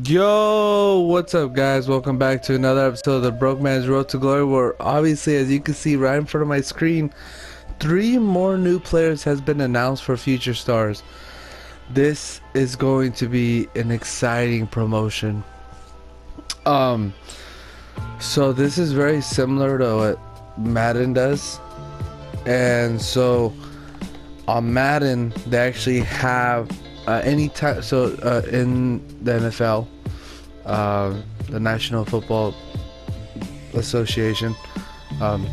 Yo, what's up guys? Welcome back to another episode of the Broke Man's Road to Glory, where obviously, as you can see right in front of my screen, 3 more new players has been announced for future stars. This is going to be an exciting promotion. Um so this is very similar to what Madden does. And so on Madden they actually have any time, in the NFL, the National Football Association, um,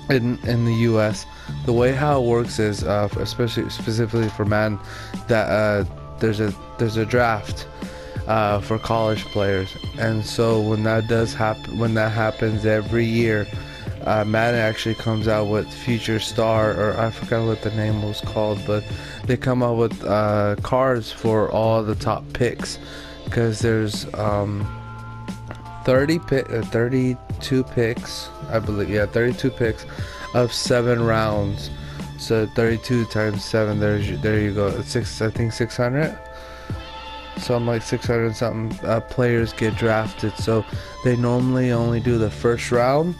in the U.S. The way how it works is, especially specifically for Madden, that there's a draft for college players, and so when that happens every year, Madden actually comes out with future star, or I forgot what the name was called, but they come out with cards for all the top picks, because there's 32 picks, I believe. Yeah, 32 picks of 7 rounds. So 32 times 7, there you go. I think 600. Something like 600 something players get drafted. So they normally only do the first round,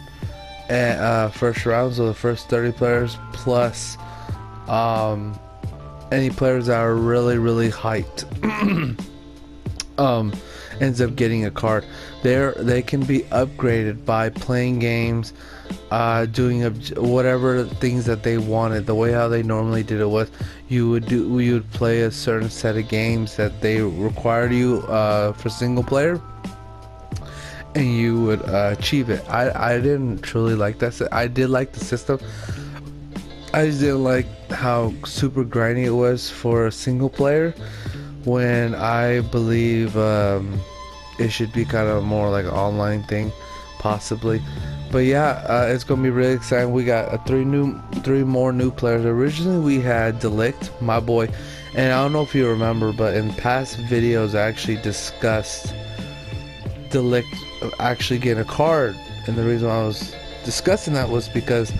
and first rounds of the first 30 players, plus any players that are really hyped ends up getting a card. They can be upgraded by playing games, doing whatever things that they wanted. The way how they normally did it was you would play a certain set of games that they required you for single player, and you would achieve it. I didn't truly like that. I did like the system. I just didn't like how super grindy it was for a single player, when I believe it should be kind of more like an online thing, possibly. But yeah, it's gonna be really exciting. We got 3 more new players. Originally we had Delict, my boy, and I don't know if you remember, but in past videos I actually discussed Delict actually getting a card, and the reason why I was discussing that was because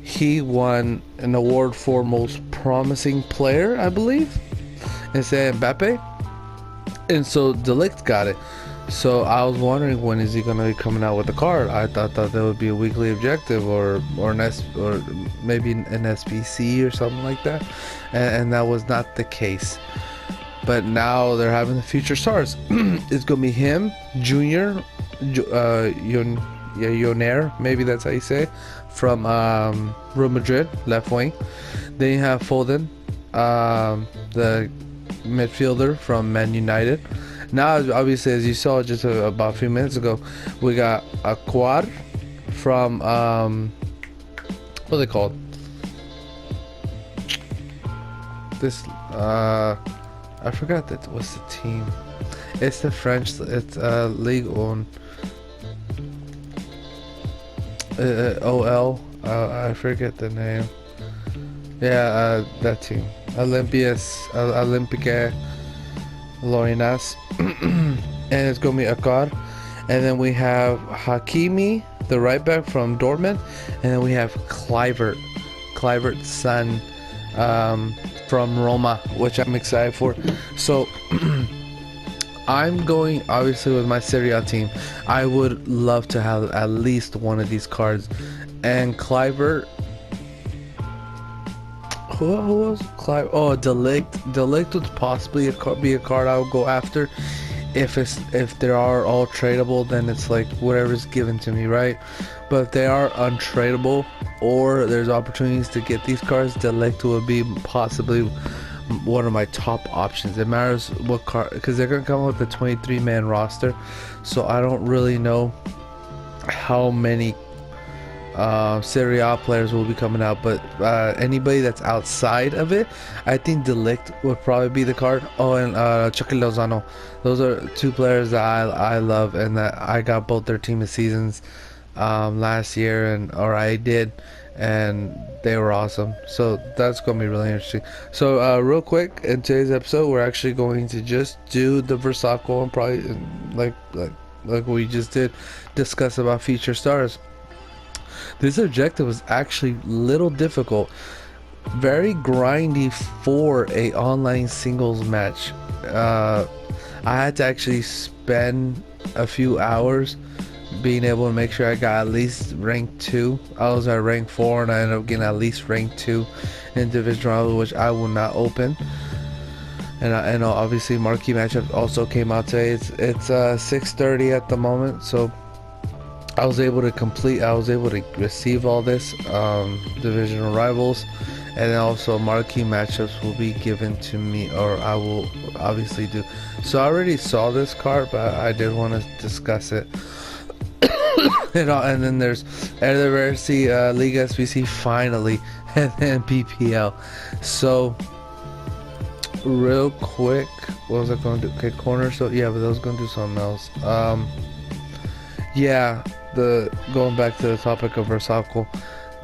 he won an award for most promising player, I believe, instead of Mbappe, and so Delict got it. So I was wondering, when is he gonna be coming out with the card? I thought that would be a weekly objective, or maybe an SBC or something like that, and that was not the case. But now they're having the future stars. It's gonna be him, Junior, Yonair, maybe that's how you say it, from Real Madrid, left wing. Then you have Foden, the midfielder from Man United. Now, obviously, as you saw just about a few minutes ago, we got a quad from what are they called? This I forgot that was the team. It's the French. It's League on OL. I forget the name. Yeah, that team. Olympique Lorinas. And it's gonna be Akar. And then we have Hakimi, the right back from Dortmund. And then we have Kluivert's son, from Roma, which I'm excited for. So I'm going, obviously, with my Serie A team. I would love to have at least one of these cards. And Kluivert, who was Clive? Oh, Delict would possibly be a card I would go after. If they are all tradable, then it's like whatever's given to me, right? But if they are untradeable, or there's opportunities to get these cards, Delict would be possibly one of my top options. It matters what card, because they're gonna come up with a 23-man roster, so I don't really know how many Serie A players will be coming out, but anybody that's outside of it, I think Delict would probably be the card. Oh, and Chucky Lozano. Those are 2 players that I love, and that I got both their team of seasons last year, or I did, and they were awesome. So that's gonna be really interesting. So real quick, in today's episode, we're actually going to just do the Vrsaljko, and probably like we just did, discuss about feature stars. This objective was actually little difficult, very grindy for a online singles match. I had to actually spend a few hours being able to make sure I got at least rank 2. I was at rank 4 and I ended up getting at least rank 2 in division rival, which I will not open. And I know obviously marquee matchup also came out today. It's 6:30 at the moment, so I was able to receive all this divisional rivals, and then also marquee matchups will be given to me, or I will obviously do. So I already saw this card, but I did want to discuss it. And then there's Eredivisie, Liga SBC finally, and then PPL. So real quick, what was I going to do? Okay, corner. So yeah, but I was going to do something else. Yeah, going back to the topic of Vrsaljko,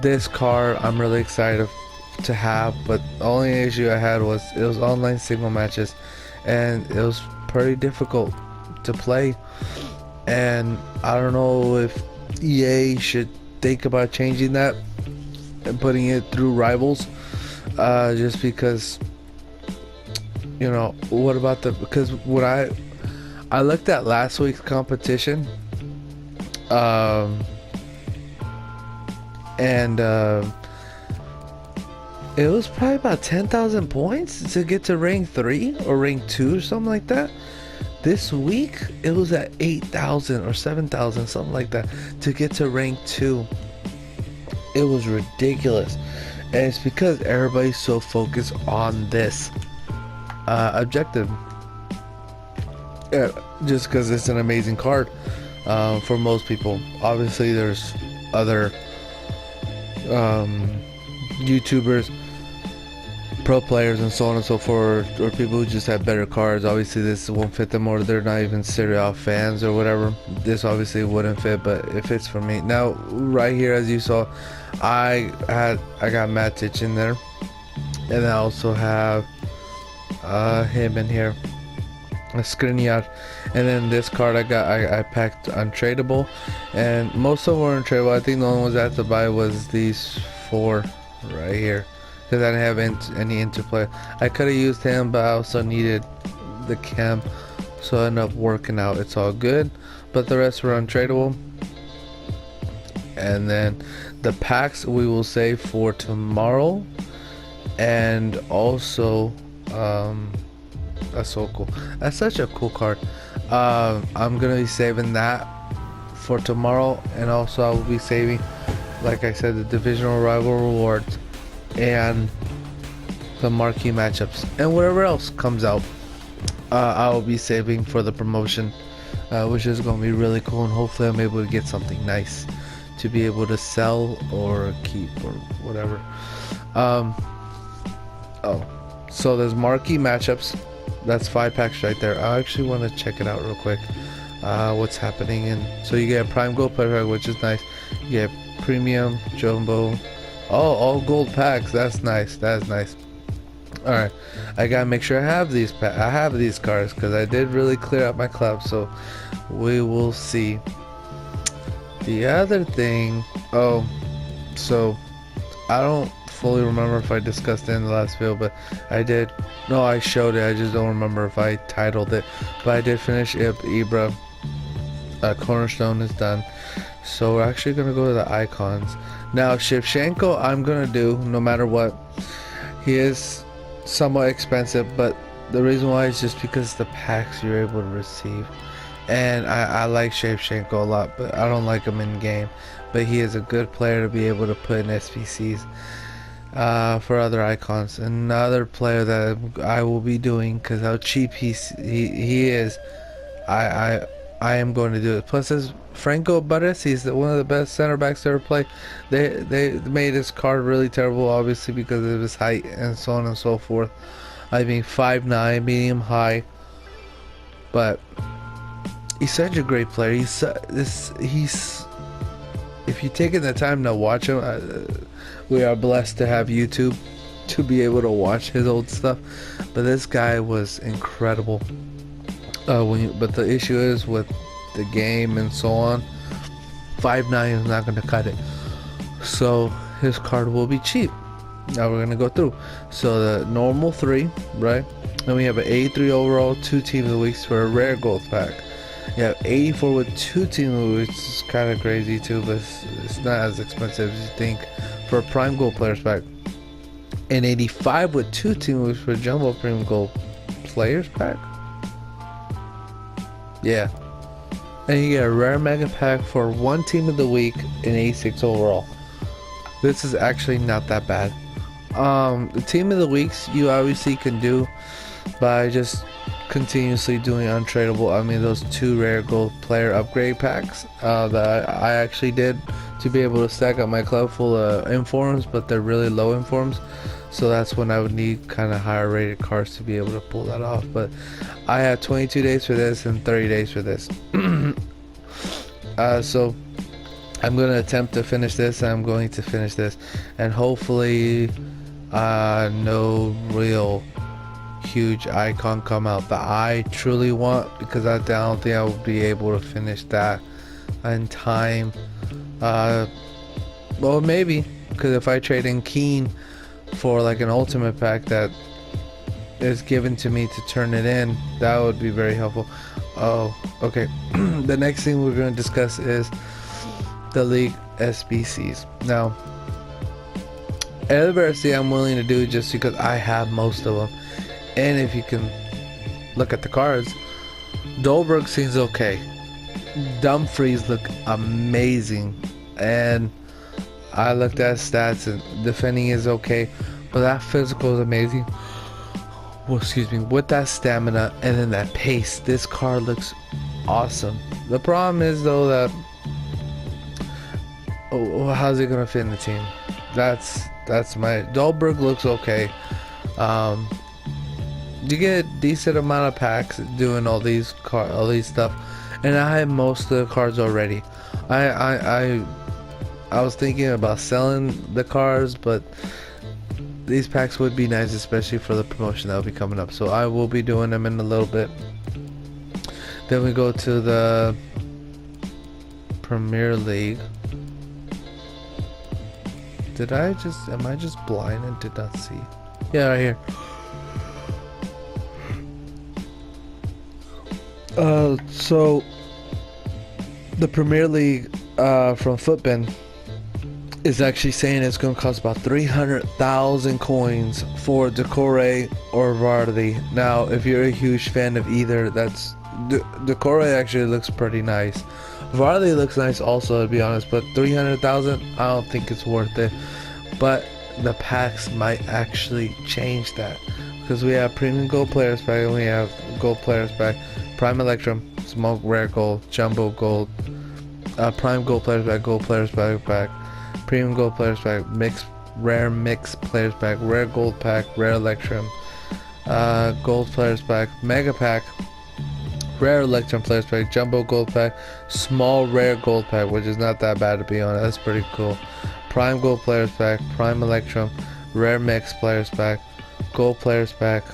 this card I'm really excited to have, but the only issue I had was it was online single matches, and it was pretty difficult to play. And I don't know if EA should think about changing that and putting it through rivals, just because, you know, what about because when I looked at last week's competition, and it was probably about 10,000 points to get to rank 3 or rank 2 or something like that. This week it was at 8,000 or 7,000, something like that, to get to rank 2. It was ridiculous, and it's because everybody's so focused on this objective. Yeah, just because it's an amazing card for most people. Obviously there's other YouTubers, pro players and so on and so forth, or people who just have better cards. Obviously this won't fit them, or they're not even Serie A fans or whatever. This obviously wouldn't fit, but it fits for me. Now right here, as you saw, I got Matic in there, and I also have him in here, a Skriniar. And then this card I packed untradeable, and most of them were untradeable. I think the only ones I had to buy was these 4 right here, because I didn't have any interplay. I could have used him, but I also needed the chem, so I ended up working out. It's all good, but the rest were untradeable. And then the packs we will save for tomorrow, and also that's so cool. That's such a cool card. I'm gonna be saving that for tomorrow, and also I will be saving, like I said, the divisional rival rewards and the marquee matchups, and whatever else comes out, I will be saving for the promotion, which is going to be really cool, and hopefully I'm able to get something nice to be able to sell or keep or whatever. So there's marquee matchups. That's 5 packs right there. I actually want to check it out real quick, what's happening. And so you get prime gold player pack, which is nice. You get premium jumbo. All gold packs. That's nice. That's nice. All right, I gotta make sure I have these cards, because I did really clear out my club. So we will see. The other thing, so I don't fully remember if I discussed it in the last video, but I did. No, I showed it. I just don't remember if I titled it. But I did finish Ibra. Cornerstone is done. So we're actually gonna go to the icons now. Shevchenko, I'm gonna do no matter what. He is somewhat expensive, but the reason why is just because the packs you're able to receive. And I like Shevchenko a lot, but I don't like him in game. But he is a good player to be able to put in SPCs for other icons. Another player that I will be doing, because how cheap he is, I am going to do it. Plus, as Franco Baresi is one of the best center backs to ever play. They made his card really terrible, obviously because of his height and so on and so forth. I mean, 5'9", medium high, but he's such a great player. He's if you've taken the time to watch him, we are blessed to have YouTube to be able to watch his old stuff. But this guy was incredible. But the issue is with the game and so on, 5'9" is not going to cut it. So his card will be cheap. Now we're going to go through. So the normal 3, right? Then we have an 83 overall, 2 team of the weeks for a rare gold pack. You have 84 with 2 team of the weeks, which is kind of crazy too, but it's not as expensive as you think for a prime gold players pack. And 85 with 2 team of the weeks for a jumbo premium gold players pack. Yeah. And you get a rare mega pack for 1 team of the week and 86 overall. This is actually not that bad. The team of the weeks you obviously can do by just continuously doing untradeable. I mean, those 2 rare gold player upgrade packs that I actually did to be able to stack up my club full of informs, but they're really low informs. So that's when I would need kind of higher rated cards to be able to pull that off. But I have 22 days for this and 30 days for this. So I'm going to attempt to finish this. I'm going to finish this, and hopefully no real huge icon come out that I truly want, because I don't think I will be able to finish that in time. Well, maybe, because if I trade in Keen for like an ultimate pack that is given to me to turn it in, that would be very helpful. Oh, okay. The next thing we're going to discuss is the league SBCs. Now, adversity I'm willing to do just because I have most of them, and if you can look at the cards, Dolberg seems okay, Dumfries look amazing, and I looked at stats and defending is okay, but that physical is amazing. Well, excuse me, with that stamina and then that pace, this card looks awesome. The problem is though that, oh, how's it gonna fit in the team? That's my Dolberg looks okay. You get a decent amount of packs doing all these stuff, and I have most of the cards already. I was thinking about selling the cards, but these packs would be nice, especially for the promotion that will be coming up. So I will be doing them in a little bit. Then we go to the Premier League. Am I just blind and did not see? Yeah, right here. So the Premier League from Footbin is actually saying it's going to cost about 300,000 coins for Decore or Vardy. Now, if you're a huge fan of either, that's Decore actually looks pretty nice. Vardy looks nice also, to be honest, but 300,000, I don't think it's worth it. But the packs might actually change that, because we have premium gold players pack and we have gold players pack, prime electrum, smoke rare gold, jumbo gold, prime gold players pack, gold players pack, premium gold players pack, rare mix players pack, rare gold pack, rare electrum, gold players pack, mega pack, rare electrum players pack, jumbo gold pack, small rare gold pack, which is not that bad to be honest. That's pretty cool. Prime gold players pack, prime electrum, rare mix players pack, gold players pack.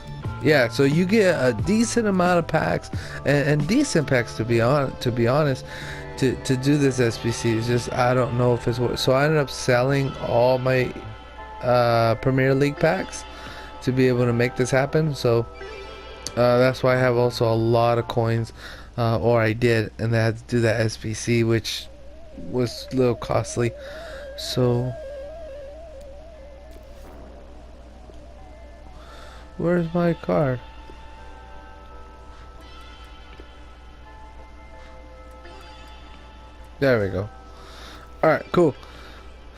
Yeah, so you get a decent amount of packs and decent packs to be honest. To do this SBC is just, I don't know if it's worth. So I ended up selling all my Premier League packs to be able to make this happen. So that's why I have also a lot of coins, or I did, and I had to do that SBC, which was a little costly. So where's my card? There we go. Alright, cool.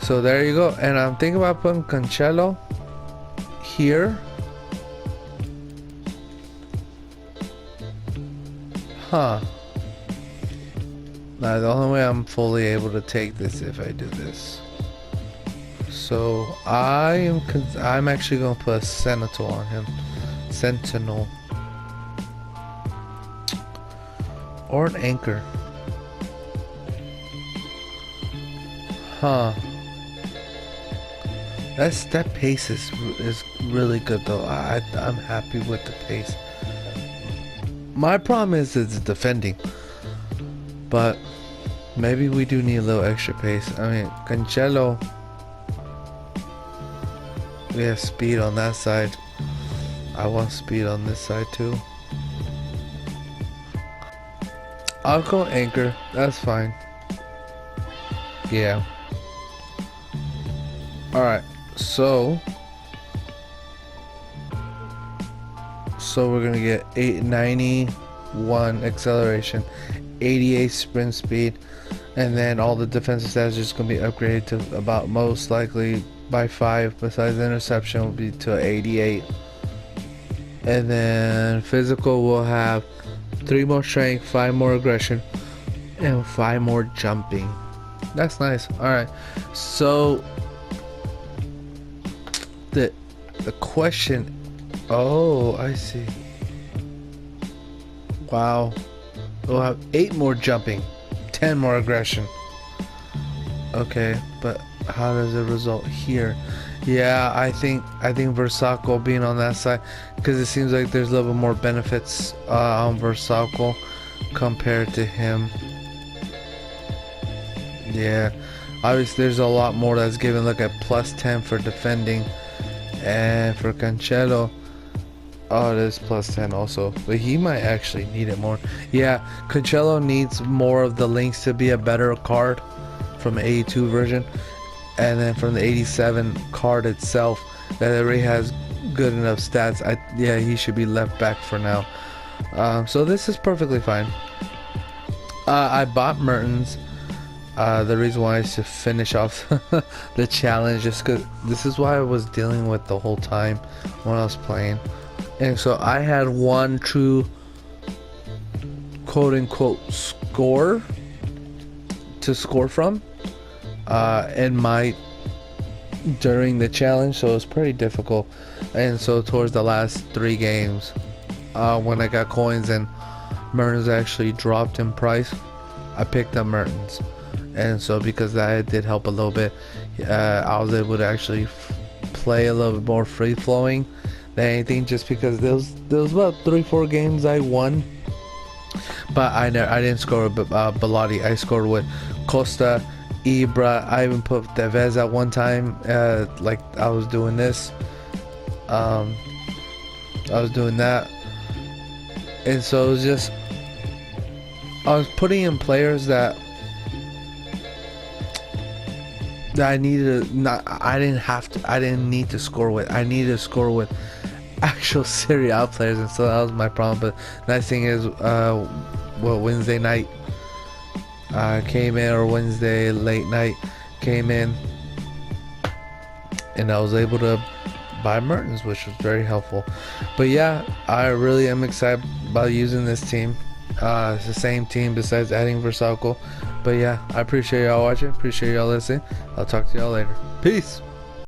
So there you go. And I'm thinking about putting Cancelo here. Huh. Now the only way I'm fully able to take this if I do this. So I'm actually gonna put a Sentinel on him. Sentinel. Or an anchor. Huh. That pace is really good though. I'm happy with the pace. My problem is it's defending, but maybe we do need a little extra pace. I mean, Cancelo, we have speed on that side. I want speed on this side too. I'll go anchor. That's fine. Yeah. Alright. So we're going to get 891 acceleration, 88 sprint speed, and then all the defensive stats are just going to be upgraded to about most likely by 5, besides the interception will be to 88. And then physical will have 3 more strength, 5 more aggression, and 5 more jumping. That's nice. Alright, so the question, oh, I see. Wow. We'll have 8 more jumping, 10 more aggression. Okay, but how does it result here? Yeah, I think Vrsaljko being on that side, because it seems like there's a little bit more benefits on Vrsaljko compared to him. Yeah, obviously there's a lot more that's given. Look at plus 10 for defending, and for Cancelo, oh, it is plus 10 also, but he might actually need it more. Yeah, Cancelo needs more of the links to be a better card from the 82 version, and then from the 87 card itself that already has good enough stats. Yeah, he should be left back for now. So this is perfectly fine. I bought Mertens. The reason why is to finish off the challenge, just because this is what I was dealing with the whole time when I was playing. And so I had one true quote-unquote score to score from in my during the challenge, so it was pretty difficult. And so towards the last 3 games, when I got coins and Mertens actually dropped in price, I picked up Mertens. And so because that did help a little bit, I was able to actually play a little bit more free flowing than anything, just because there was about 3-4 games I won, but I didn't score with Bellotti. I scored with Costa, Ibra. I even put Tevez at one time, like I was doing this, I was doing that, and so it was just, I was putting in players that I needed to, I didn't need to score with. I needed to score with actual Serie A players, and so that was my problem. But nice thing is, Wednesday night came in, or Wednesday late night came in, and I was able to buy Mertens, which was very helpful. But yeah, I really am excited about using this team. It's the same team besides adding Vrsaljko. But yeah, I appreciate y'all watching, appreciate y'all listening. I'll talk to y'all later. Peace.